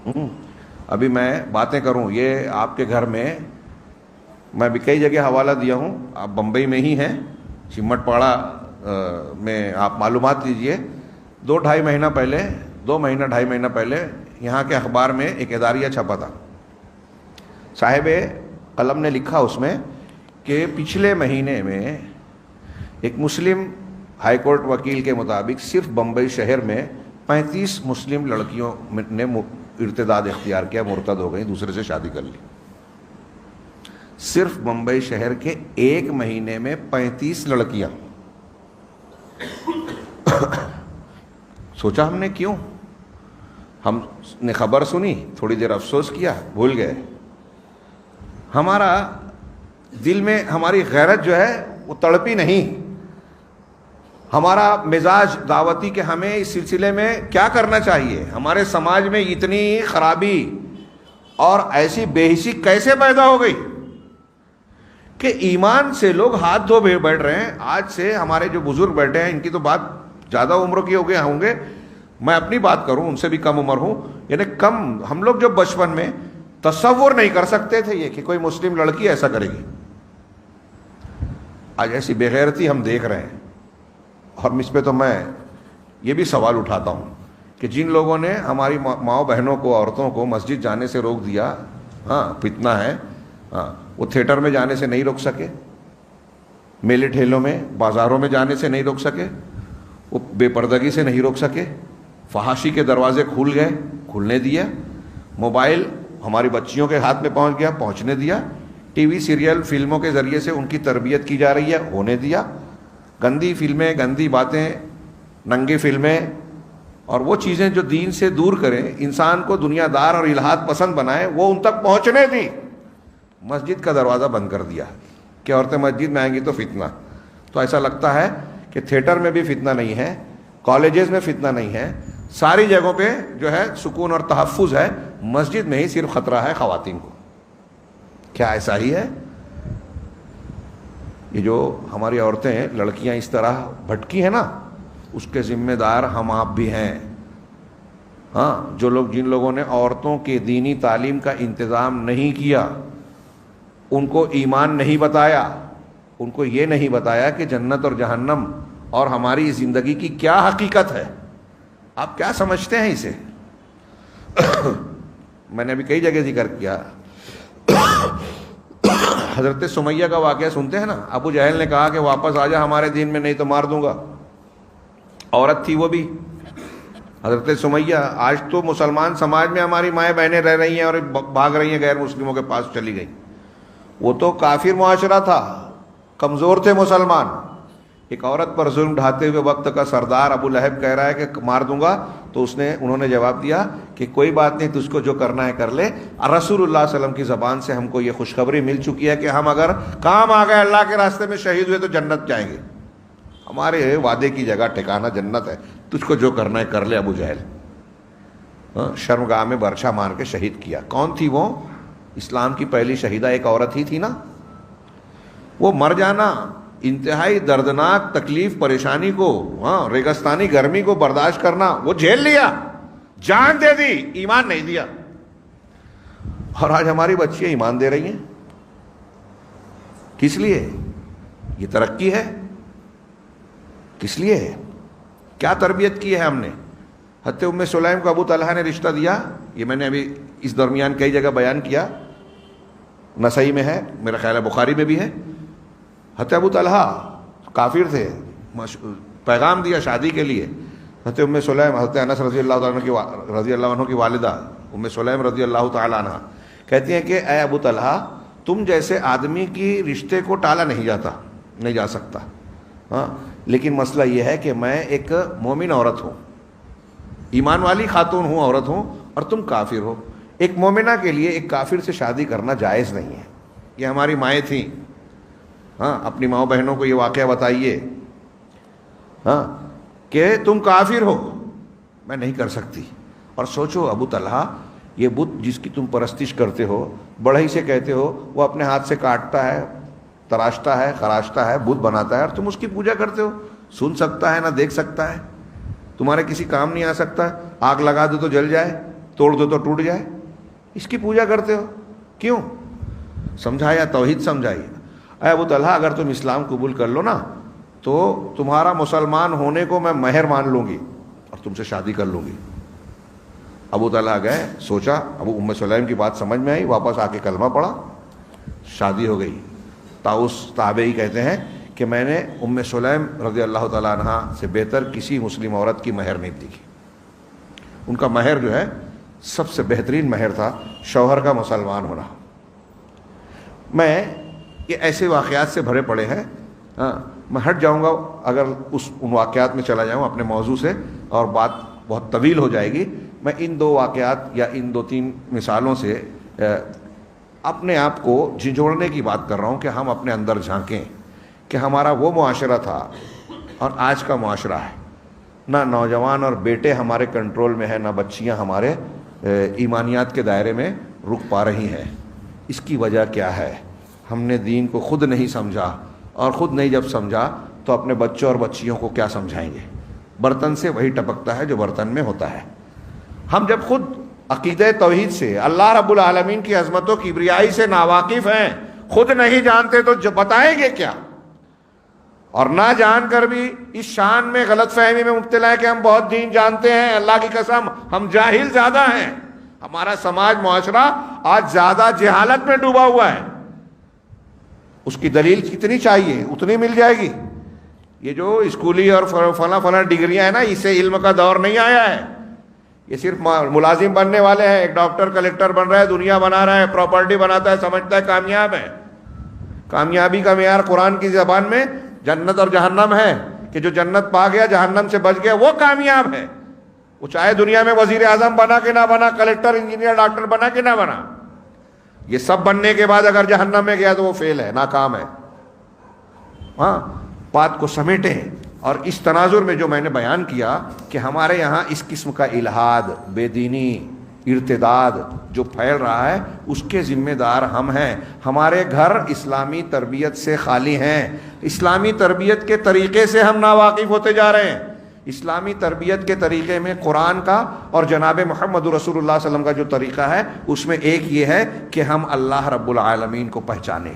ابھی میں باتیں کروں یہ آپ کے گھر میں بھی کئی جگہ حوالہ دیا ہوں، آپ بمبئی میں ہی ہیں، چمٹ پاڑا میں آپ معلومات لیجئے۔ 2 مہینہ 2.5 مہینہ پہلے یہاں کے اخبار میں ایک اداریہ چھپا تھا، صاحب قلم نے لکھا اس میں کہ پچھلے مہینے میں ایک مسلم ہائی کورٹ وکیل کے مطابق صرف بمبئی شہر میں 35 مسلم لڑکیوں نے ارتداد اختیار کیا، مرتد ہو گئی، دوسرے سے شادی کر لی۔ صرف بمبئی شہر کے ایک مہینے میں 35 لڑکیاں۔ سوچا ہم نے کیوں؟ ہم نے خبر سنی، تھوڑی دیر افسوس کیا، بھول گئے۔ ہمارا دل میں ہماری غیرت جو ہے وہ تڑپی نہیں، ہمارا مزاج دعوتی کہ ہمیں اس سلسلے میں کیا کرنا چاہیے۔ ہمارے سماج میں اتنی خرابی اور ایسی بے حسی کیسے پیدا ہو گئی کہ ایمان سے لوگ ہاتھ دھو بیٹھ رہے ہیں۔ آج سے ہمارے جو بزرگ بیٹھے ہیں، ان کی تو بات زیادہ عمر کی ہو گئے ہوں گے، میں اپنی بات کروں، ان سے بھی کم عمر ہوں، یعنی کم، ہم لوگ جو بچپن میں تصور نہیں کر سکتے تھے یہ کہ کوئی مسلم لڑکی ایسا کرے گی، آج ایسی بے غیرتی ہم دیکھ رہے ہیں۔ اور اس پہ تو میں یہ بھی سوال اٹھاتا ہوں کہ جن لوگوں نے ہماری ماؤں بہنوں کو، عورتوں کو مسجد جانے سے روک دیا، ہاں فتنہ ہے، ہاں وہ تھیٹر میں جانے سے نہیں روک سکے، میلے ٹھیلوں میں، بازاروں میں جانے سے نہیں روک سکے، وہ بے پردگی سے نہیں روک سکے، فحاشی کے دروازے کھل گئے، کھلنے دیا، موبائل ہماری بچیوں کے ہاتھ میں پہنچ گیا، پہنچنے دیا، ٹی وی سیریل فلموں کے ذریعے سے ان کی تربیت کی جا رہی ہے، ہونے دیا، گندی فلمیں، گندی باتیں، ننگی فلمیں اور وہ چیزیں جو دین سے دور کریں، انسان کو دنیا دار اور الہات پسند بنائیں، وہ ان تک پہنچنے دی۔ مسجد کا دروازہ بند کر دیا کہ عورتیں مسجد میں آئیں گی تو فتنہ۔ تو ایسا لگتا ہے کہ تھیٹر میں بھی فتنہ نہیں ہے، کالجز میں فتنہ نہیں ہے، ساری جگہوں پہ جو ہے سکون اور تحفظ ہے، مسجد میں ہی صرف خطرہ ہے خواتین کو۔ کیا ایسا ہی ہے؟ یہ جو ہماری عورتیں، لڑکیاں اس طرح بھٹکی ہیں نا، اس کے ذمہ دار ہم آپ بھی ہیں۔ ہاں، جن لوگوں نے عورتوں کے دینی تعلیم کا انتظام نہیں کیا، ان کو ایمان نہیں بتایا، ان کو یہ نہیں بتایا کہ جنت اور جہنم اور ہماری زندگی کی کیا حقیقت ہے، آپ کیا سمجھتے ہیں اسے؟ میں نے ابھی کئی جگہ ذکر کیا، حضرت سمیہ کا واقعہ سنتے ہیں نا، ابو جہل نے کہا کہ واپس آ جا ہمارے دین میں، نہیں تو مار دوں گا۔ عورت تھی وہ بھی، حضرت سمیہ۔ آج تو مسلمان سماج میں ہماری مائیں بہنیں رہ رہی ہیں اور بھاگ رہی ہیں، غیر مسلموں کے پاس چلی گئی۔ وہ تو کافر معاشرہ تھا، کمزور تھے مسلمان۔ ایک عورت پر ظلم ڈھاتے ہوئے وقت کا سردار ابو لہب کہہ رہا ہے کہ مار دوں گا، تو انہوں نے جواب دیا کہ کوئی بات نہیں، تجھ کو جو کرنا ہے کر لے۔ رسول اللہ صلی اللہ علیہ وسلم کی زبان سے ہم کو یہ خوشخبری مل چکی ہے کہ ہم اگر کام آ گئے اللہ کے راستے میں، شہید ہوئے تو جنت جائیں گے، ہمارے وعدے کی جگہ ٹھکانہ جنت ہے، تجھ کو جو کرنا ہے کر لے۔ ابو جہل شرمگاہ میں برچھا مار کے شہید کیا۔ کون تھی وہ؟ اسلام کی پہلی شہیدہ ایک عورت ہی تھی نا۔ وہ مر جانا، انتہائی دردناک تکلیف پریشانی کو، ہاں ریگستانی گرمی کو برداشت کرنا، وہ جھیل لیا، جان دے دی، ایمان نہیں دیا۔ اور آج ہماری بچیاں ایمان دے رہی ہیں، کس لیے؟ یہ ترقی ہے؟ کس لیے ہے؟ کیا تربیت کی ہے ہم نے؟ حضرت ام سلیم کو ابو طلحہ نے رشتہ دیا، یہ میں نے ابھی اس درمیان کئی جگہ بیان کیا، نسائی میں ہے، میرا خیال ہے بخاری میں بھی ہے۔ حضرت ابو طلحہ کافر تھے، پیغام دیا شادی کے لیے۔ حضرت ام سلیم، حضرت انس رضی اللہ عنہ کی والدہ ام سلیم رضی اللہ تعالی عنہ کہتی ہیں کہ اے ابو طلحہ، تم جیسے آدمی کی رشتے کو ٹالا نہیں جا سکتا، ہاں، لیکن مسئلہ یہ ہے کہ میں ایک مومن عورت ہوں، ایمان والی خاتون ہوں، عورت ہوں، اور تم کافر ہو۔ ایک مومنہ کے لیے ایک کافر سے شادی کرنا جائز نہیں ہے۔ یہ ہماری مائیں تھیں، ہاں، اپنی ماؤں بہنوں کو یہ واقعہ بتائیے، ہاں، کہ تم کافر ہو، میں نہیں کر سکتی۔ اور سوچو ابو طلحہ، یہ بت جس کی تم پرستش کرتے ہو، بڑھئی سے کہتے ہو، وہ اپنے ہاتھ سے کاٹتا ہے، تراشتا ہے، خراشتا ہے، بت بناتا ہے، اور تم اس کی پوجا کرتے ہو۔ سن سکتا ہے نہ دیکھ سکتا ہے، تمہارے کسی کام نہیں آ سکتا، آگ لگا دو تو جل جائے، توڑ دو تو ٹوٹ جائے، اس کی پوجا کرتے ہو کیوں؟ سمجھایا، توحید سمجھائیے. اے ابو طلحہ اگر تم اسلام قبول کر لو نا تو تمہارا مسلمان ہونے کو میں مہر مان لوں گی اور تم سے شادی کر لوں گی. ابو طلحہ گئے، سوچا، ابو ام سلیم کی بات سمجھ میں آئی، واپس آ کے کلمہ پڑھا، شادی ہو گئی. طاؤس تابعی کہتے ہیں کہ میں نے ام سلیم رضی اللہ تعالیٰ عنہ سے بہتر کسی مسلم عورت کی مہر نہیں دیکھی. ان کا مہر جو ہے سب سے بہترین مہر تھا شوہر کا مسلمان ہونا. میں یہ ایسے واقعات سے بھرے پڑے ہیں، میں ہٹ جاؤں گا اگر ان واقعات میں چلا جاؤں اپنے موضوع سے، اور بات بہت طویل ہو جائے گی. میں ان دو واقعات یا ان دو تین مثالوں سے اپنے آپ کو جھنجھوڑنے کی بات کر رہا ہوں کہ ہم اپنے اندر جھانکیں کہ ہمارا وہ معاشرہ تھا اور آج کا معاشرہ ہے. نہ نوجوان اور بیٹے ہمارے کنٹرول میں ہیں، نہ بچیاں ہمارے ایمانیات کے دائرے میں رک پا رہی ہیں. اس کی وجہ کیا ہے؟ ہم نے دین کو خود نہیں سمجھا، اور خود نہیں جب سمجھا تو اپنے بچوں اور بچیوں کو کیا سمجھائیں گے؟ برتن سے وہی ٹپکتا ہے جو برتن میں ہوتا ہے. ہم جب خود عقیدہ توحید سے، اللہ رب العالمین کی عظمت و کبریائی سے ناواقف ہیں، خود نہیں جانتے تو جو بتائیں گے کیا؟ اور نہ جان کر بھی اس شان میں غلط فہمی میں مبتلا ہے کہ ہم بہت دین جانتے ہیں. اللہ کی قسم ہم جاہل زیادہ ہیں. ہمارا سماج معاشرہ آج زیادہ جہالت میں ڈوبا ہوا ہے. اس کی دلیل کتنی چاہیے اتنی مل جائے گی. یہ جو اسکولی اور فلاں ڈگریاں ہیں نا، اس سے علم کا دور نہیں آیا ہے. یہ صرف ملازم بننے والے ہیں. ایک ڈاکٹر کلیکٹر بن رہا ہے، دنیا بنا رہا ہے، پراپرٹی بناتا ہے، سمجھتا ہے کامیاب ہے. کامیابی کا معیار قرآن کی زبان میں جنت اور جہنم ہے کہ جو جنت پا گیا جہنم سے بچ گیا وہ کامیاب ہے. وہ چاہے دنیا میں وزیر اعظم بنا کہ نہ بنا، کلیکٹر انجینئر ڈاکٹر بنا کہ نہ بنا، یہ سب بننے کے بعد اگر جہنم میں گیا تو وہ فیل ہے، ناکام ہے. ہاں، بات کو سمیٹیں. اور اس تناظر میں جو میں نے بیان کیا کہ ہمارے یہاں اس قسم کا الحاد، بے دینی، ارتداد جو پھیل رہا ہے اس کے ذمہ دار ہم ہیں. ہمارے گھر اسلامی تربیت سے خالی ہیں. اسلامی تربیت کے طریقے سے ہم ناواقف ہوتے جا رہے ہیں. اسلامی تربیت کے طریقے میں قرآن کا اور جناب محمد رسول اللہ صلی اللہ علیہ وسلم کا جو طریقہ ہے اس میں ایک یہ ہے کہ ہم اللہ رب العالمین کو پہچانیں.